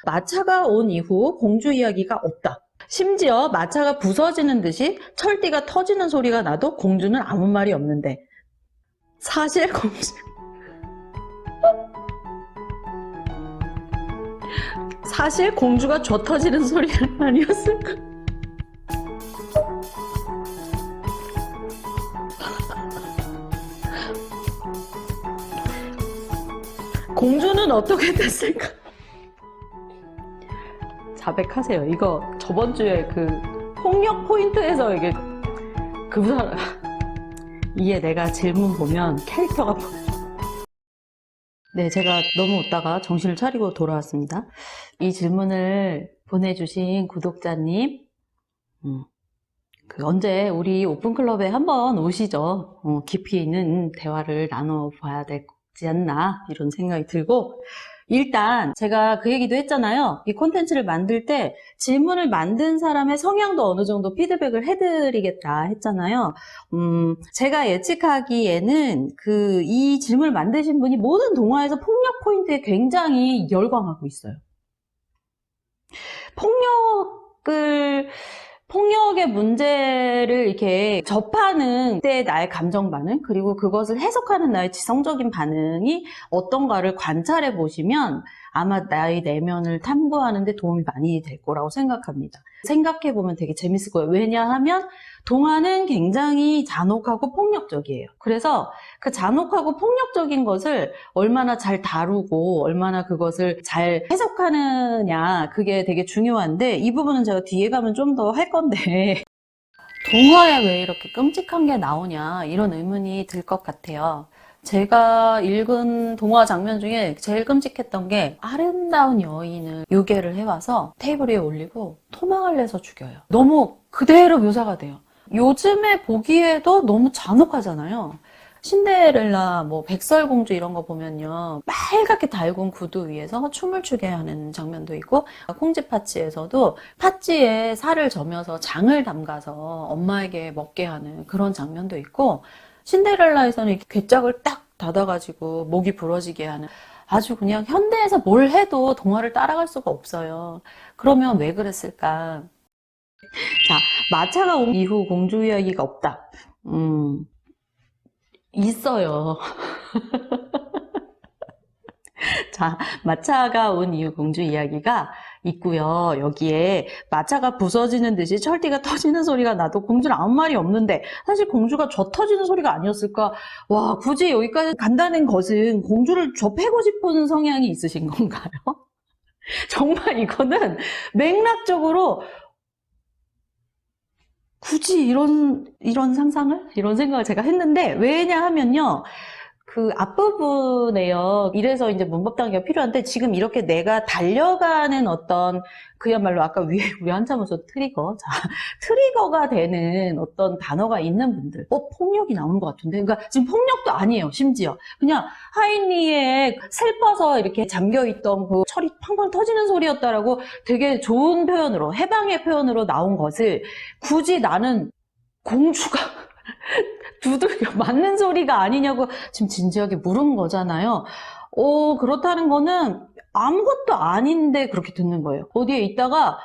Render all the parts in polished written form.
마차가 온 이후 공주 이야기가 없다. 심지어 마차가 부서지는 듯이 철띠가 터지는 소리가 나도 공주는 아무 말이 없는데 사실 공주가 쥐 터지는 소리는 아니었을까? 공주는 어떻게 됐을까? 자백하세요. 이거 저번 주에 그 폭력 포인트에서 이게 그 사람 이게 내가 질문 보면 캐릭터가 네, 제가 너무 웃다가 정신을 차리고 돌아왔습니다. 이 질문을 보내주신 구독자님, 언제 우리 오픈클럽에 한번 오시죠. 깊이 있는 대화를 나눠봐야 되지 않나 이런 생각이 들고, 일단 제가 그 얘기도 했잖아요. 이 콘텐츠를 만들 때 질문을 만든 사람의 성향도 어느 정도 피드백을 해드리겠다 했잖아요. 제가 예측하기에는 이 질문을 만드신 분이 모든 동화에서 폭력 포인트에 굉장히 열광하고 있어요. 폭력의 문제를 이렇게 접하는 때 나의 감정 반응, 그리고 그것을 해석하는 나의 지성적인 반응이 어떤가를 관찰해 보시면 아마 나의 내면을 탐구하는 데 도움이 많이 될 거라고 생각합니다. 생각해 보면 되게 재밌을 거예요. 왜냐하면 동화는 굉장히 잔혹하고 폭력적이에요. 그래서 그 잔혹하고 폭력적인 것을 얼마나 잘 다루고 얼마나 그것을 잘 해석하느냐, 그게 되게 중요한데, 이 부분은 제가 뒤에 가면 좀 더 할 건데 동화에 왜 이렇게 끔찍한 게 나오냐 이런 의문이 들 것 같아요. 제가 읽은 동화 장면 중에 제일 끔찍했던 게 아름다운 여인을 유괴를 해와서 테이블 위에 올리고 토막을 내서 죽여요. 너무 그대로 묘사가 돼요. 요즘에 보기에도 너무 잔혹하잖아요. 신데렐라, 백설공주 이런 거 보면요, 빨갛게 달군 구두 위에서 춤을 추게 하는 장면도 있고, 콩쥐팥쥐에서도 팥쥐에 살을 저며서 장을 담가서 엄마에게 먹게 하는 그런 장면도 있고, 신데렐라에서는 이렇게 괴짝을 딱 닫아가지고 목이 부러지게 하는, 아주 그냥 현대에서 뭘 해도 동화를 따라갈 수가 없어요. 그러면 왜 그랬을까? 자, 마차가 온 이후 공주 이야기가 없다. 있어요. 자, 마차가 온 이후 공주 이야기가 있고요. 여기에 마차가 부서지는 듯이 철띠가 터지는 소리가 나도 공주는 아무 말이 없는데, 사실 공주가 쥐 터지는 소리가 아니었을까? 와, 굳이 여기까지 간다는 것은 공주를 쥐 패고 싶은 성향이 있으신 건가요? 정말 이거는 맥락적으로 굳이 이런 상상을? 이런 생각을 제가 했는데, 왜냐하면요, 그 앞부분에요. 이래서 이제 문법 단계가 필요한데, 지금 이렇게 내가 달려가는 어떤, 그야말로 아까 위에 우리 한참 웃어 트리거. 자, 트리거가 되는 어떤 단어가 있는 분들. 폭력이 나오는 것 같은데? 그러니까 지금 폭력도 아니에요, 심지어. 그냥 하인리에 슬퍼서 이렇게 잠겨있던 그 철이 팡팡 터지는 소리였다라고 되게 좋은 표현으로, 해방의 표현으로 나온 것을 굳이 나는 공주가 두들겨 맞는 소리가 아니냐고 지금 진지하게 물은 거잖아요. 그렇다는 거는 아무것도 아닌데 그렇게 듣는 거예요. 어디에 있다가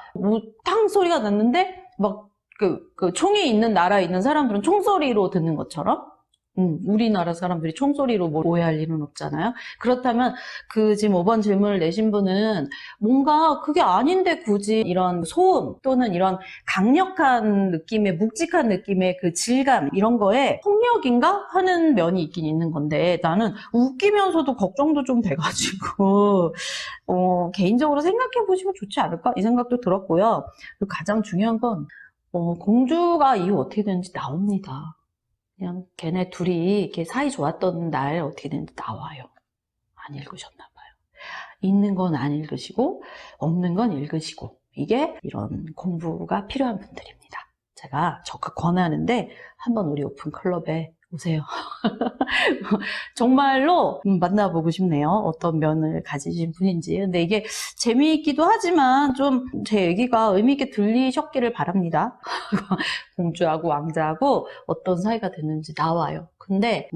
탕 소리가 났는데 막 그 총이 있는 나라에 있는 사람들은 총소리로 듣는 것처럼, 우리나라 사람들이 총소리로 뭘 오해할 일은 없잖아요. 그렇다면 지금 5번 질문을 내신 분은 뭔가 그게 아닌데 굳이 이런 소음 또는 이런 강력한 느낌의, 묵직한 느낌의 그 질감, 이런 거에 폭력인가 하는 면이 있긴 있는 건데, 나는 웃기면서도 걱정도 좀 돼가지고 개인적으로 생각해 보시면 좋지 않을까 이 생각도 들었고요. 그리고 가장 중요한 건 공주가 이후 어떻게 되는지 나옵니다. 그냥 걔네 둘이 이렇게 사이 좋았던 날 어떻게 됐는지 나와요. 안 읽으셨나 봐요. 있는 건 안 읽으시고 없는 건 읽으시고, 이게 이런 공부가 필요한 분들입니다. 제가 적극 권하는데 한번 우리 오픈클럽에 오세요. 정말로 만나보고 싶네요. 어떤 면을 가지신 분인지. 근데 이게 재미있기도 하지만 좀 제 얘기가 의미 있게 들리셨기를 바랍니다. 공주하고 왕자하고 어떤 사이가 됐는지 나와요. 근데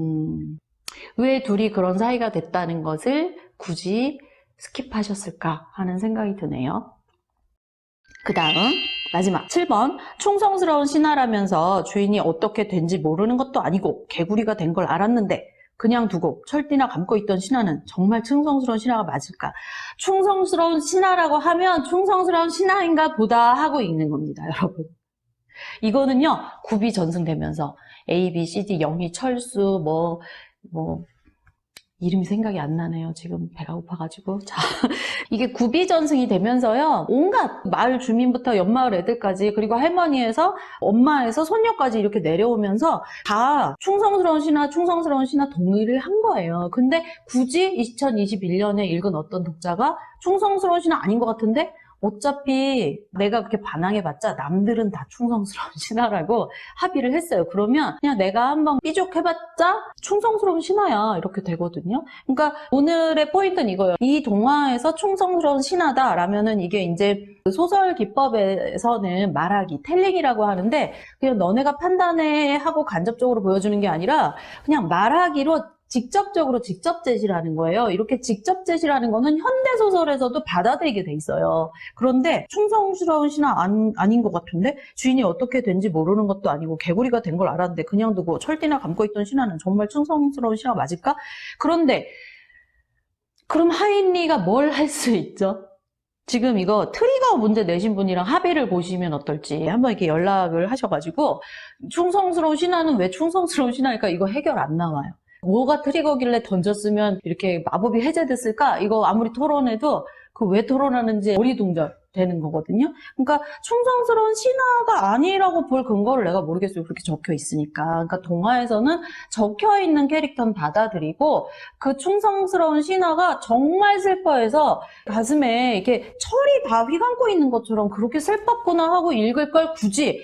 왜 둘이 그런 사이가 됐다는 것을 굳이 스킵하셨을까 하는 생각이 드네요. 그 다음 마지막 7번, 충성스러운 신하라면서 주인이 어떻게 된지 모르는 것도 아니고 개구리가 된 걸 알았는데 그냥 두고 철띠나 감고 있던 신하는 정말 충성스러운 신하가 맞을까? 충성스러운 신하라고 하면 충성스러운 신하인가 보다 하고 읽는 겁니다, 여러분. 이거는요, 구비전승되면서 A, B, C, D, 영희, 철수, 이름이 생각이 안 나네요. 지금 배가 고파가지고. 자, 이게 구비전승이 되면서요, 온갖 마을 주민부터 옆마을 애들까지, 그리고 할머니에서, 엄마에서 손녀까지 이렇게 내려오면서 다 충성스러운 신하 동의를 한 거예요. 근데 굳이 2021년에 읽은 어떤 독자가 충성스러운 신하 아닌 것 같은데, 어차피 내가 그렇게 반항해봤자 남들은 다 충성스러운 신하라고 합의를 했어요. 그러면 그냥 내가 한번 삐죽해봤자 충성스러운 신하야 이렇게 되거든요. 그러니까 오늘의 포인트는 이거예요. 이 동화에서 충성스러운 신하다라면은 이게 이제 소설 기법에서는 말하기, 텔링이라고 하는데 그냥 너네가 판단해 하고 간접적으로 보여주는 게 아니라 그냥 말하기로 직접적으로 직접 제시를 하는 거예요. 이렇게 직접 제시를 하는 거는 현대소설에서도 받아들이게 돼 있어요. 그런데 충성스러운 신하 아닌 것 같은데 주인이 어떻게 된지 모르는 것도 아니고 개구리가 된 걸 알았는데 그냥 두고 철띠나 감고 있던 신하는 정말 충성스러운 신하가 맞을까? 그런데 그럼 하인리가 뭘 할 수 있죠? 지금 이거 트리거 문제 내신 분이랑 합의를 보시면 어떨지 한번 이렇게 연락을 하셔가지고 충성스러운 신하는 왜 충성스러운 신하일까? 이거 해결 안 나와요. 뭐가 트리거길래 던졌으면 이렇게 마법이 해제됐을까? 이거 아무리 토론해도 그 왜 토론하는지 어리둥절 되는 거거든요. 그러니까 충성스러운 신하가 아니라고 볼 근거를 내가 모르겠어요. 그렇게 적혀 있으니까. 그러니까 동화에서는 적혀 있는 캐릭터는 받아들이고 그 충성스러운 신하가 정말 슬퍼해서 가슴에 이렇게 철이 다 휘감고 있는 것처럼 그렇게 슬펐구나 하고 읽을 걸 굳이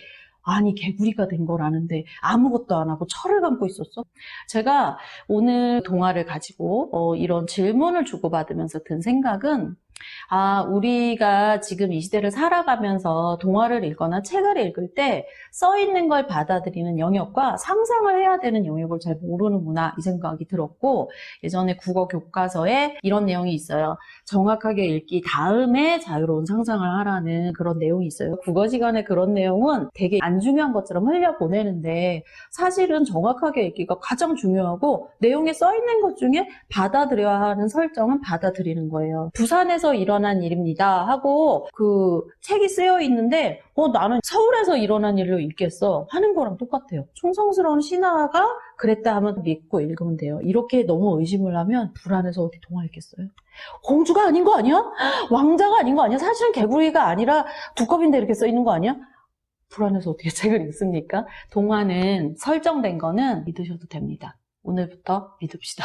아니 개구리가 된 걸 아는데 아무것도 안 하고 철을 감고 있었어? 제가 오늘 동화를 가지고 이런 질문을 주고받으면서 든 생각은 우리가 지금 이 시대를 살아가면서 동화를 읽거나 책을 읽을 때 써있는 걸 받아들이는 영역과 상상을 해야 되는 영역을 잘 모르는구나 이 생각이 들었고 예전에 국어 교과서에 이런 내용이 있어요. 정확하게 읽기 다음에 자유로운 상상을 하라는 그런 내용이 있어요. 국어 시간에 그런 내용은 되게 안 중요한 것처럼 흘려보내는데 사실은 정확하게 읽기가 가장 중요하고 내용에 써있는 것 중에 받아들여야 하는 설정은 받아들이는 거예요. 부산에서 일어난 일입니다 하고 그 책이 쓰여 있는데 나는 서울에서 일어난 일로 읽겠어 하는 거랑 똑같아요. 충성스러운 신하가 그랬다 하면 믿고 읽으면 돼요. 이렇게 너무 의심을 하면 불안해서 어디 동화 읽겠어요? 공주가 아닌 거 아니야? 왕자가 아닌 거 아니야? 사실은 개구리가 아니라 두꺼비인데 이렇게 써 있는 거 아니야? 불안해서 어떻게 책을 읽습니까? 동화는 설정된 거는 믿으셔도 됩니다. 오늘부터 믿읍시다.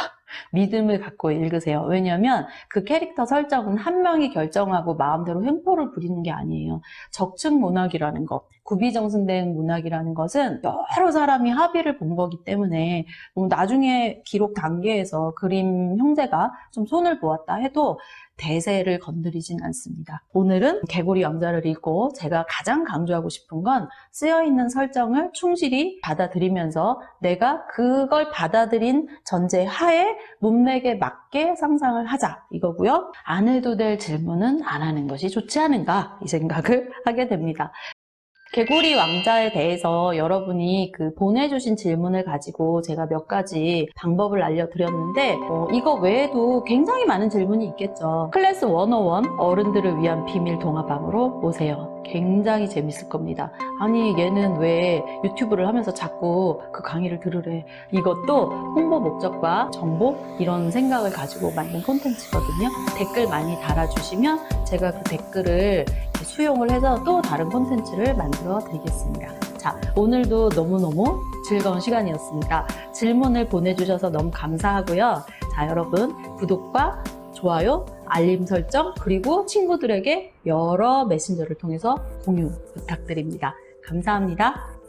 믿음을 갖고 읽으세요. 왜냐하면 그 캐릭터 설정은 한 명이 결정하고 마음대로 횡포를 부리는 게 아니에요. 적층 문학이라는 것, 구비정승된 문학이라는 것은 여러 사람이 합의를 본 거기 때문에 나중에 기록 단계에서 그림 형제가 좀 손을 보았다 해도 대세를 건드리진 않습니다. 오늘은 개구리 왕자를 읽고 제가 가장 강조하고 싶은 건 쓰여있는 설정을 충실히 받아들이면서 내가 그걸 받아들인 전제 하에 문맥에 맞게 상상을 하자 이거고요. 안 해도 될 질문은 안 하는 것이 좋지 않은가 이 생각을 하게 됩니다. 개구리 왕자에 대해서 여러분이 보내주신 질문을 가지고 제가 몇 가지 방법을 알려드렸는데 이거 외에도 굉장히 많은 질문이 있겠죠. 클래스 101 어른들을 위한 비밀 동화방으로 오세요. 굉장히 재밌을 겁니다. 아니 얘는 왜 유튜브를 하면서 자꾸 그 강의를 들으래. 이것도 홍보 목적과 정보 이런 생각을 가지고 만든 콘텐츠거든요. 댓글 많이 달아주시면 제가 그 댓글을 수용을 해서 또 다른 콘텐츠를 만들어 드리겠습니다. 자, 오늘도 너무너무 즐거운 시간이었습니다. 질문을 보내주셔서 너무 감사하고요. 자, 여러분 구독과 좋아요, 알림 설정, 그리고 친구들에게 여러 메신저를 통해서 공유 부탁드립니다. 감사합니다.